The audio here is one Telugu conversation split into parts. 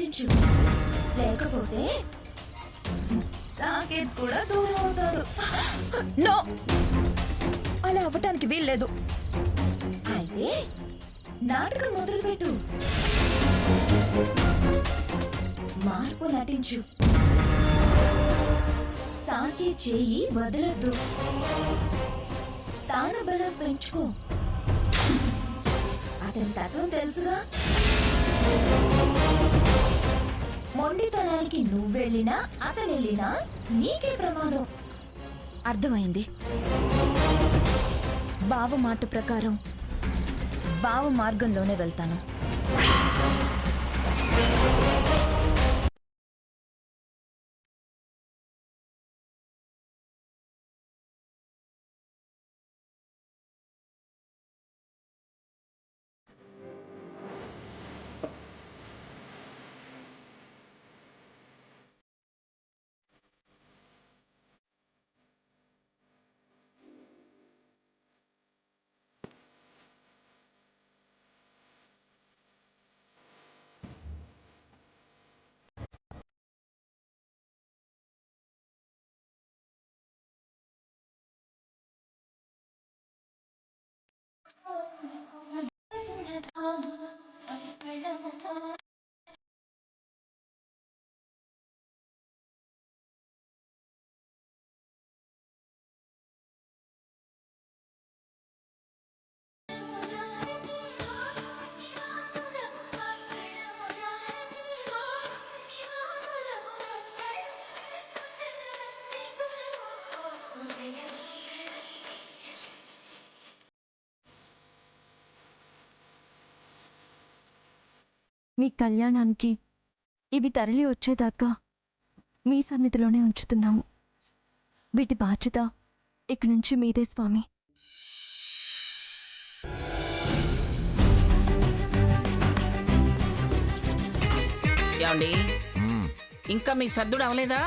నటించు, లేకపోతే సాకేత్ కూడా దూరం అవుతాడు. నో, అలా అవ్వటానికి వీల్లేదు. అయితే నాటకం మొదలుపెట్టు, మార్పు నటించు. సాకే చేయి వదలద్దు, స్థాన బలం పెంచుకో. అతని తత్వం తెలుసుగా. మొండితనానికి నువ్వెళ్ళినా అతనెళ్ళినా నీకే ప్రమాదం. అర్థమైంది. బావ మాట ప్రకారం బావ మార్గంలోనే వెళ్తాను. మీ కళ్యాణానికి ఇవి తరలి వచ్చేదాకా మీ సన్నిధిలోనే ఉంచుతున్నాము. వీటి బాధ్యత ఇక నుంచి మీదే స్వామి. ఏమండి, ఇంకా మీ సర్దుడు అవలేదా?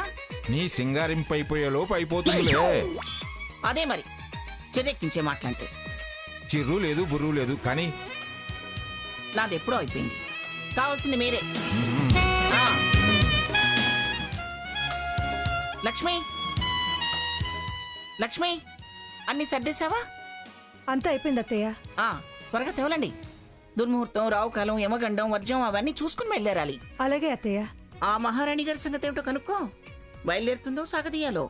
నీ సింగారింపు అయిపోయే లోపు అయిపోతుందిలే. అదే మరి చెర్రెక్కించే మాటలంటే. చిర్రు లేదు బుర్రు లేదు కానీ నాది ఎప్పుడో అయిపోయింది. కావాల్సింది మీరే. లక్ష్మి, లక్ష్మి, అన్ని సర్దేశావా? అంతా అయిపోయింది అత్తయ్య. త్వరగా తెవలండి. దుర్ముహూర్తం, రావుకాలం, యమగండం, వర్జం అవన్నీ చూసుకుని బయలుదేరాలి. అలాగే అత్తయ్య. ఆ మహారాణి గారి సంగతి ఏమిటో కనుక్కో. బయలుదేరుతుందో సాగదీయాలో.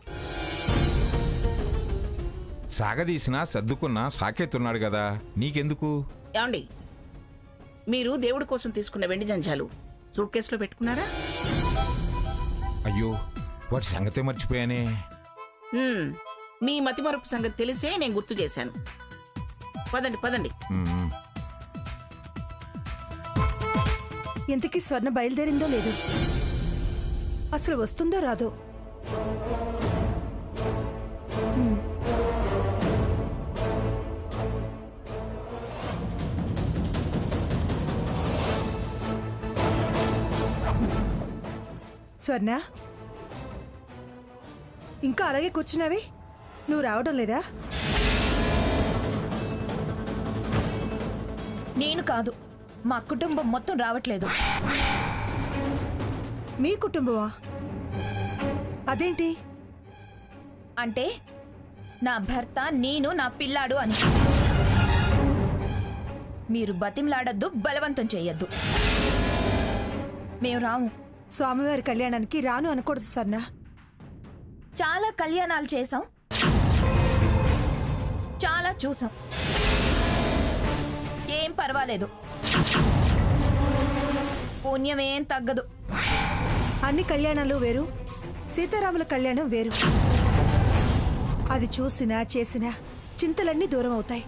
సాగదీసినా సర్దుకున్నా సాకేతున్నాడు కదా, నీకెందుకు? ఏమండి, మీరు దేవుడి కోసం తీసుకున్న వెండి జంజాలు సూట్ కేసులో పెట్టుకున్నారా? అయ్యో, వాటి సంగతే మర్చిపోయానే. మీ మతిమరుపు సంగతి తెలిసే నేను గుర్తు చేశాను. పదండి పదండి. ఇంతకీ స్వర్ణ బయలుదేరిందో లేదు, అసలు వస్తుందో రాదో. స్వర్ణ, ఇంకా అలాగే కూర్చున్నావి? నువ్వు రావడం లేదా? నేను కాదు, మా కుటుంబం మొత్తం రావట్లేదు. మీ కుటుంబమా? అదేంటి? అంటే నా భర్త, నేను, నా పిల్లాడు అని. మీరు బతిమలాడద్దు, బలవంతం చెయ్యొద్దు. మేము రాము. స్వామివారి కళ్యాణానికి రాను అనకూడదు స్వర్ణ. చాలా కళ్యాణాలు చేశాం, చాలా చూసాం. ఏం పర్వాలేదు, పుణ్యమేం తగ్గదు. అన్ని కళ్యాణాలు వేరు, సీతారాముల కళ్యాణం వేరు. అది చూసినా చేసినా చింతలన్నీ దూరం అవుతాయి.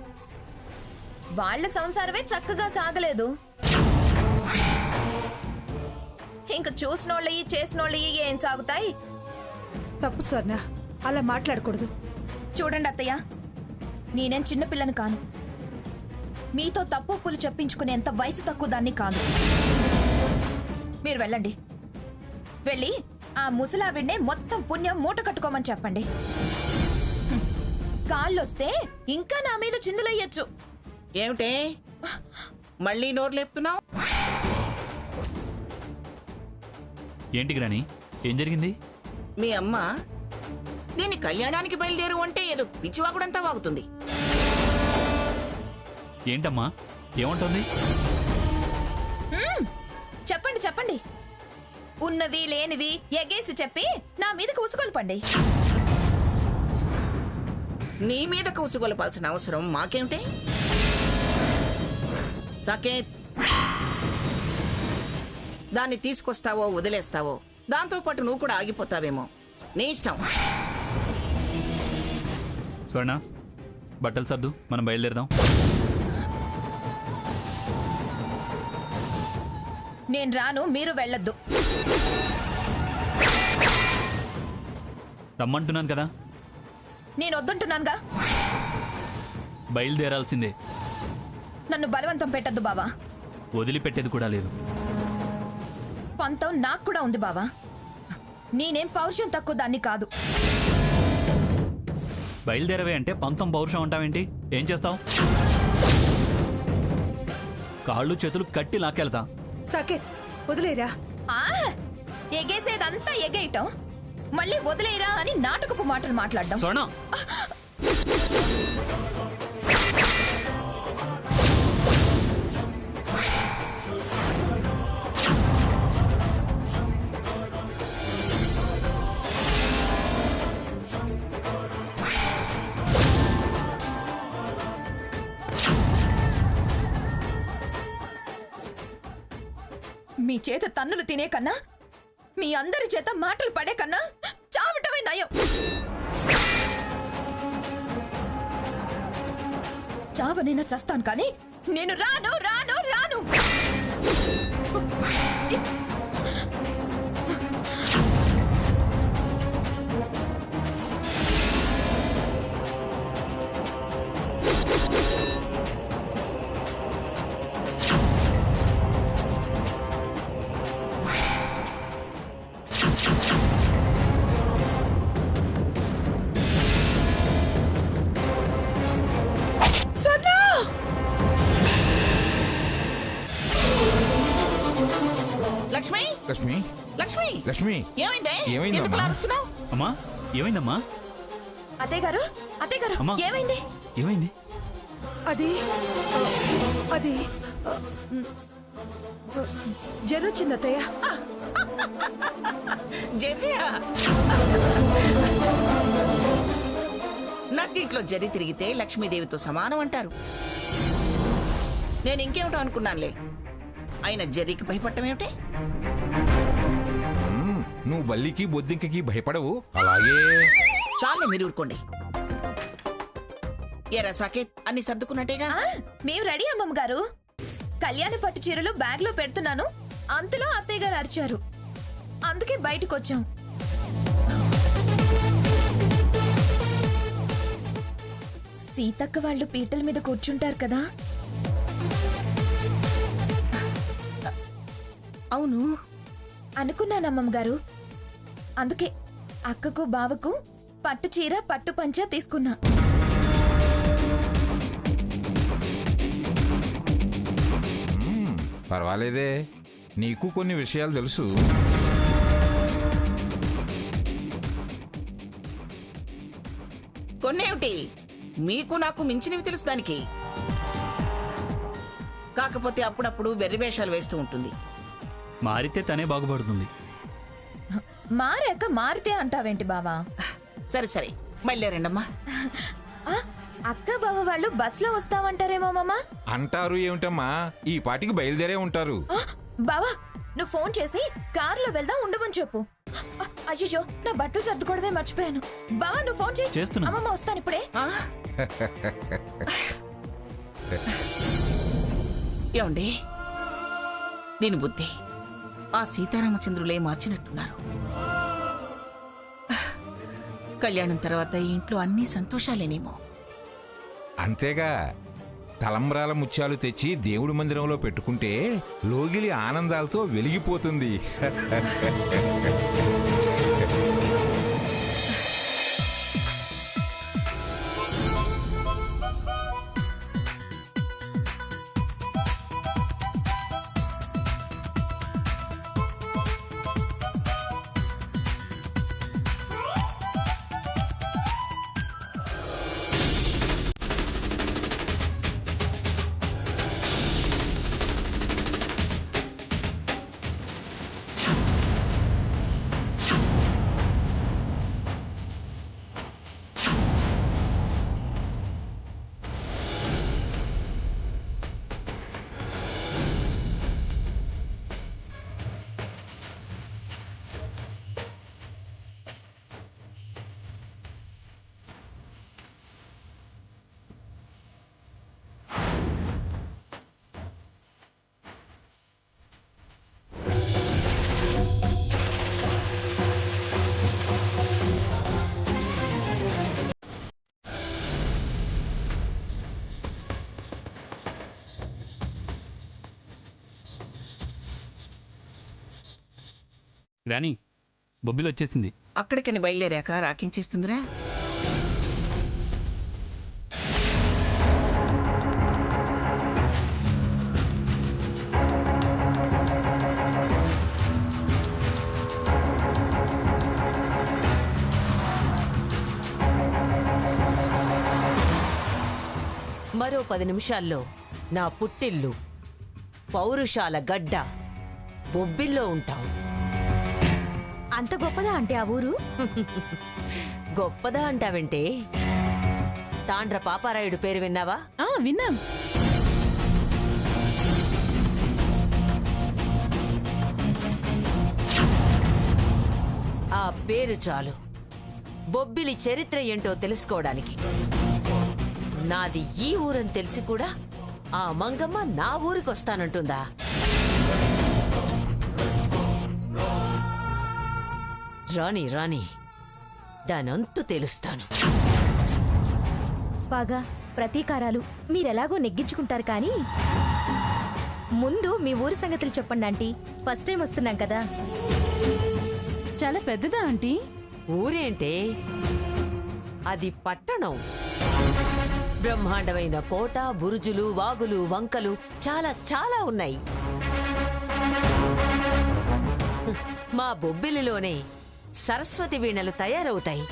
వాళ్ళ సంసారమే చక్కగా సాగలేదు, ఇంక చూసినోళ్ళయి చేసినోళ్ళయి ఏం సాగుతాయి? తప్పు స్వర్ణ, అలా మాట్లాడకూడదు. చూడండి అత్తయ్య, నేనేం చిన్నపిల్లని కాను. మీతో తప్పులు చెప్పించుకునేంత వయసు తక్కువ దాన్ని కాదు. మీరు వెళ్ళండి, వెళ్ళి ఆ ముసలావిడ్నే మొత్తం పుణ్యం మూట కట్టుకోమని చెప్పండి. కాళ్ళొస్తే ఇంకా నా మీద చిందులయ్యొచ్చు. ఏమిటే మళ్ళీ నోరు లేపుతున్నావు? ఏంటి గ్రాని, ఏం జరిగింది? మీ అమ్మ దీన్ని కళ్యాణానికి బయలుదేరు అంటే ఏదో పిచ్చివాగుడంతా వాగుతుంది. ఏంటమ్మా, ఏమంటుంది? చెప్పండి చెప్పండి. ఉన్నవి లేనివి ఎగేసి చెప్పి నా మీదకి ఉసుగొల్పండి. నీ మీద కౌసుగొలపాల్సిన అవసరం మాకేమిటి? సాకేత్, దాన్ని తీసుకొస్తావో వదిలేస్తావో, దాంతో పాటు నువ్వు కూడా ఆగిపోతావేమో, నీ ఇష్టం. స్వర్ణ, బట్టలు సర్దు, మనం బయలుదేరదాం. నేను రాను, మీరు వెళ్ళొద్దు. రమ్మంటున్నాను కదా. నేను వద్దంటున్నానుగా. బయలుదేరాల్సిందే. నన్ను బలవంతం పెట్టద్దు బావా. వదిలిపెట్టేది కూడా లేదు. పంతం నాకు కూడా ఉంది బావా. నేనేం పౌరుషం తక్కువ దాన్ని కాదు. బయలుదేరవే అంటే పంతం పౌరుషం అంటావేంటి? ఏం చేస్తావు? కాళ్ళు చేతులు కట్టి లాక్కెళ్తా. సాకేత్, వదిలేరా. ఎగేసేదంతా ఎగేయటం, మళ్ళీ వదిలేరా అని నాటకపు మాటలు మాట్లాడడం. స్వర్ణ, మీ చేత తన్నులు తినే కన్నా, మీ అందరి చేత మాటలు పడే కన్నా చావటమే నయం. చావనైనా చస్తాను కానీ నేను రాను రాను రాను. లక్ష్మి, లక్ష్మి, లక్ష్మి, లక్ష్మి, ఏమైందే? ఏమైందమ్మా? ఎందుకు అలా అరుస్తున్నావ్? అమ్మా, ఏమైందమ్మా? అత్తయ్య గారు, అత్తయ్య గారు, అమ్మా. ఏమైంది? ఏమైంది? అది అది జరొచ్చింది అత్తయ్య. జర్రియా? నట్టింట్లో జరి తిరిగితే లక్ష్మీదేవితో సమానం అంటారు. నేను ఇంకేమిటో అనుకున్నానులే. ఆయన జర్రికి భయపడటం ఏమిటి? నువ్వు బల్లికి బొద్దింకకి భయపడవు, అలాగే. చాలు, మీరు ఊరుకోండి. ఏరా సాకేత్, అన్ని సర్దుకున్నట్టేగా? మేము రెడీ అమ్మమ్మ గారు. కళ్యాణ పట్టు చీరలు బ్యాగ్ లో పెడుతున్నాను, అంతలో అత్తయ్య గారు అరిచారు, అందుకే బయటకు వచ్చాం. సీతక్క వాళ్ళు పీటల మీద కూర్చుంటారు కదా. అవును, అనుకున్నానమ్మమ్మ గారు. అందుకే అక్కకు బావకు పట్టు చీర పట్టు పంచ తీసుకున్నా. పర్వాలేదే, నీకు కొన్ని విషయాలు తెలుసు. కొన్నేమిటి, మీకు నాకు మించినవి తెలుసు దానికి. కాకపోతే అప్పుడప్పుడు వెర్రివేషాలు వేస్తూ ఉంటుంది. మారితే తనే బాగుపడుతుంది. మారాక మారితే అంటావేంటి బావా? సరే సరే, బయలుదేరండమ్మా. ఆ, అక్క బావ వాళ్ళు బస్లో వస్తావంటారేమో మామా. అంటారు ఏమిటమ్మా, ఈ పాటికి బయలుదేరే ఉంటారు. బావా, నువ్వు ఫోన్ చేసి కారులో వెళ్దాం ఉండమని చెప్పు. అయ్యో, నా బట్టలు సర్దుకోవడమే మర్చిపోయాను. బావా, నువ్వు ఫోన్ చేయి. చేస్తున్నా. అమ్మమ్మ వస్తాను ఇప్పుడే. ఆ? ఏమండి, దీని బుద్ధి ఆ సీతారామచంద్రులే మార్చినట్టున్నారు. కళ్యాణం తర్వాత ఈ ఇంట్లో అన్ని సంతోషాలేనేమో. అంతేగా, తలంబ్రాల ముత్యాలు తెచ్చి దేవుడి మందిరంలో పెట్టుకుంటే లోగిలి ఆనందాలతో వెలిగిపోతుంది. రాణి బొబ్బిలు వచ్చేసింది. అక్కడికని బయలుదేరాక రాకించేస్తుందిరా. మరో 10 నిమిషాల్లో నా పుట్టిల్లు పౌరుషాల గడ్డ బొబ్బిల్లో ఉంటావు. అంత గొప్పదా అంటే ఆ ఊరు? గొప్పదా అంటావంటే తాండ్ర పాపారాయుడు పేరు విన్నావా? విన్నాం. ఆ పేరు చాలు బొబ్బిలి చరిత్ర ఏంటో తెలుసుకోవడానికి. నాది ఈ ఊరని తెలిసి కూడా ఆ మంగమ్మ నా ఊరికొస్తానంటుందా? రాణి రాణి దానంతు తెలుస్తాను. బాగా ప్రతీకారాలు మీరెలాగో నెగ్గించుకుంటారు కానీ ముందు మీ ఊరి సంగతులు చెప్పండి ఆంటీ. ఫస్ట్ టైం వస్తున్నాం కదా. చాలా పెద్దదా ఆంటీ? ఊరేంటే అది పట్టణం. బ్రహ్మాండమైన కోట, బురుజులు, వాగులు, వంకలు చాలా చాలా ఉన్నాయి. మా బొబ్బిలిలోనే సరస్వతి వీణలు తయారవుతాయి.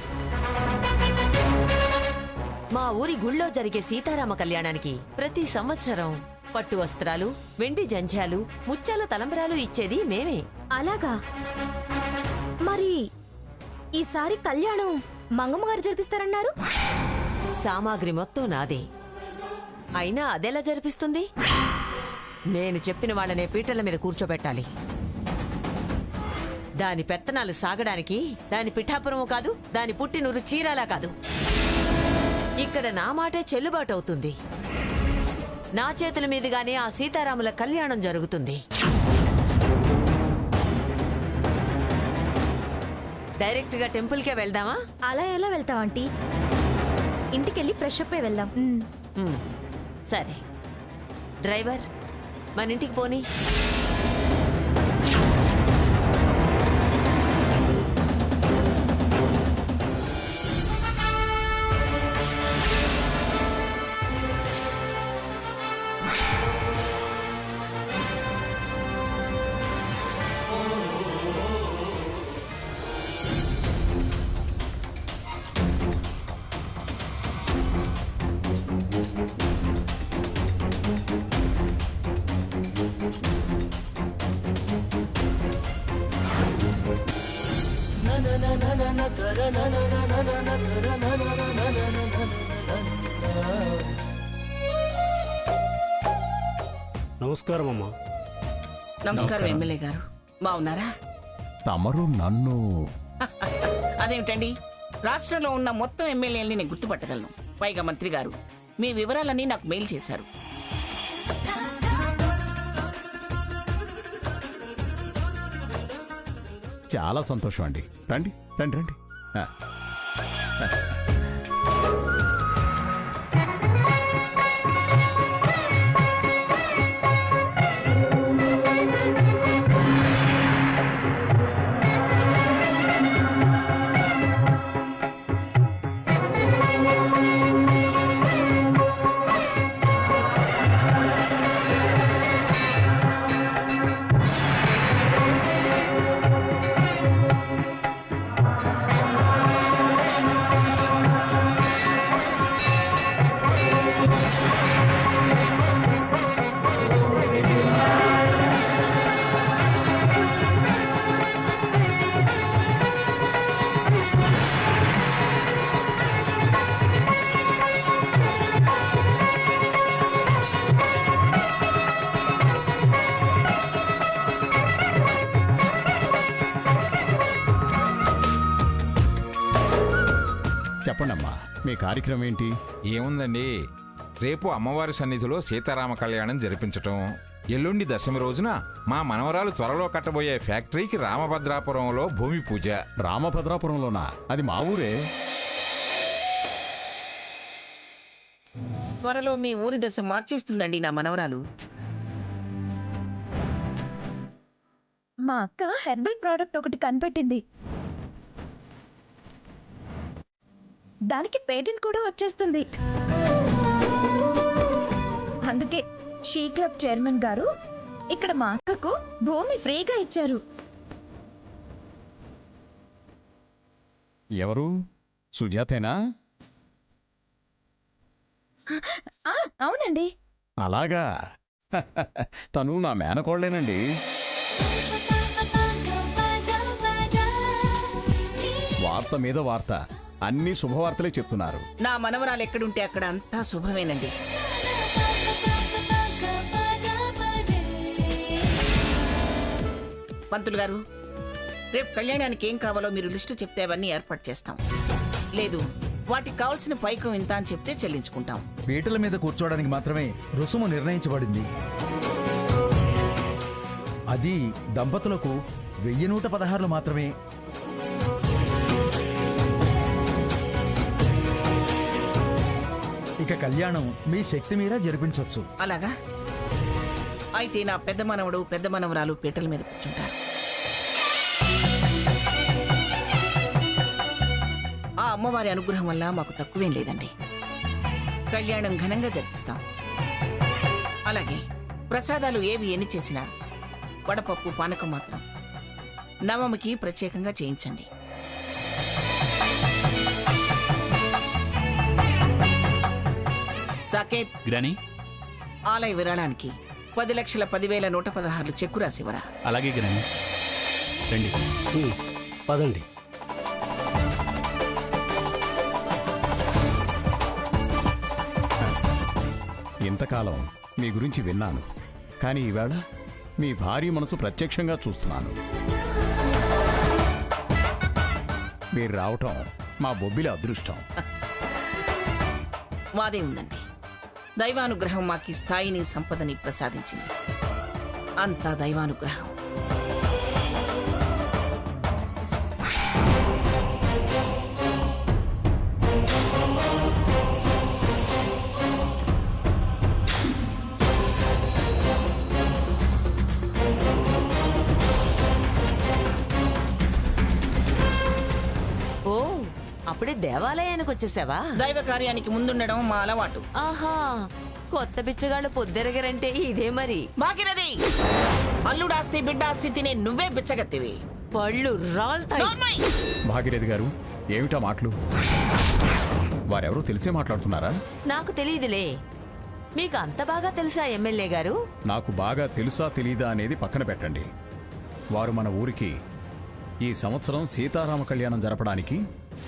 మా ఊరి గుళ్ళో జరిగే సీతారామ కళ్యాణానికి ప్రతి సంవత్సరం పట్టు వస్త్రాలు, వెండి జంధ్యాలు, ముత్యాల తలంబ్రాలు ఇచ్చేది మేమే. అలాగా? మరి ఈసారి కళ్యాణం మంగమ్మ గారు జరిపిస్తారన్నారు? సామాగ్రి మొత్తం నాదే. అయినా అదెలా జరిపిస్తుంది? నేను చెప్పిన వాళ్ళనే పీటల మీద కూర్చోబెట్టాలి. దాని పెత్తనాలు సాగడానికి దాని పిఠాపురము కాదు, దాని పుట్టినూరు చీరాలా కాదు. ఇక్కడ నా మాటే చెల్లుబాటు అవుతుంది. నా చేతుల మీదుగానే ఆ సీతారాముల కళ్యాణం జరుగుతుంది. డైరెక్ట్ గా టెంపుల్కే వెళ్దామా? అలా ఎలా వెళ్తాం ఆంటీ? ఇంటికెళ్ళి ఫ్రెష్ అప్ అయి వెళ్దాం. సరే డ్రైవర్ మన ఇంటికి పోనీ. నమస్కారం అమ్మా. నమస్కారం ఎమ్మెల్యే గారు, బాగున్నారా? తమరు నన్ను అదేమిటండి, రాష్ట్రంలో ఉన్న మొత్తం ఎమ్మెల్యేలని నేను గుర్తుపట్టగలను. పైగా మంత్రి గారు మీ వివరాలన్నీ నాకు మెయిల్ చేశారు. చాలా సంతోషం అండి. రండి రండి రండి. చెప్పండమ్మా, మీ కార్యక్రమం ఏంటి? ఏముందండి, రేపు అమ్మవారి సన్నిధిలో సీతారామ కళ్యాణం జరిపించటం, ఎల్లుండి దశమి రోజున మా మనవరాలు త్వరలో కట్టబోయే ఫ్యాక్టరీకి రామభద్రాపురంలో భూమి పూజ. రామభద్రాపురంలోనా? అది మా ఊరే. త్వరలో మీ ఊరి దశ మార్చేస్తుందండి నా మనవరాలు. మా అక్క హెర్బల్ ప్రోడక్ట్ ఒకటి కనిపెట్టింది. దానికి పేటెంట్ కూడా వచ్చేస్తుంది. అందుకే షీ క్లబ్ చైర్మన్ గారు ఇక్కడ మా అక్కకు భూమి ఫ్రీగా ఇచ్చారు. ఎవరు? సుజాతేనా? అవునండి. అలాగా. తను నా మేనకోళ్లేనండి. వార్త మీద వార్త, అన్ని శుభవార్తలే చెప్తున్నారు. నా మనవరాలు ఎక్కడుంటే అక్కడ అంతా శుభమేనండి. పంతులు గారు, రేపు కళ్యాణానికి ఏం కావాలో మీరు లిస్టు చెప్తే అవన్నీ ఏర్పాటు చేస్తాం. లేదు, వాటికి కావాల్సిన పైకం ఇంత అని చెప్తే చెల్లించుకుంటాం. పీటల మీద కూర్చోవడానికి మాత్రమే రుసుము నిర్ణయించబడింది. అది దంపతులకు 1116 మాత్రమే. ఇక కళ్యాణం మీ శక్తి మీద జరిపించవచ్చు. అలాగా? అయితే నా పెద్ద మనవడు పెద్ద మనవరాలు పీటల మీద కూర్చుంటారు. ఆ అమ్మవారి అనుగ్రహం వల్ల మాకు తక్కువేం లేదండి. కళ్యాణం ఘనంగా జరిపిస్తాం. అలాగే ప్రసాదాలు ఏవి ఎన్ని చేసినా వడపప్పు పానకం మాత్రం నవమికి ప్రత్యేకంగా చేయించండి. సాకేత్, గ్రానీ, ఆలయ విరాళానికి 10,10,116 చెక్కు రాసివరా. అలాగే గ్రానీ. రండి. పదండి. ఇంతకాలం మీ గురించి విన్నాను, కానీ ఈవేళ మీ భార్య మనసు ప్రత్యక్షంగా చూస్తున్నాను. మీరు రావటం మా బొబ్బిలి అదృష్టం. మాదే ఉందండి. దైవానుగ్రహం మాకి స్థాయిని సంపదని ప్రసాదించింది. అంతా దైవానుగ్రహం. ఓ, అప్పుడే దేవాలయానికి వచ్చేసావా? దైవ కార్యానికి ముందుండడం మా అలవాటు. ఆహా, కొత్త బిచ్చగాళ్ళు పొద్దెరగరంటే ఇదే మరి. మాకినది అల్లుడాస్తి బిడ్డాస్తి తినే నువ్వే బిచ్చగత్తివి. పళ్ళు రాల్తాయి. నోర్మై! భాగీరథి గారు, ఏమిటా మాటలు? వారెవరో తెలిసే మాట్లాడుతున్నారా? నాకు తెలియదులే. మీకు అంత బాగా తెలుసా ఎమ్మెల్యే గారు? నాకు బాగా తెలుసా తెలీదా అనేది పక్కన పెట్టండి. వారు మన ఊరికి ఈ సంవత్సరం సీతారామ కళ్యాణం జరపడానికి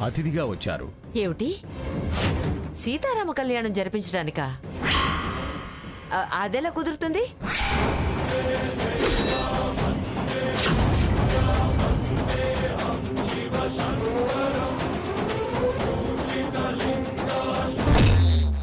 అతిథిగా వచ్చారు. ఏమిటి, సీతారామ కళ్యాణం జరిపించడానికా? అదెలా కుదురుతుంది?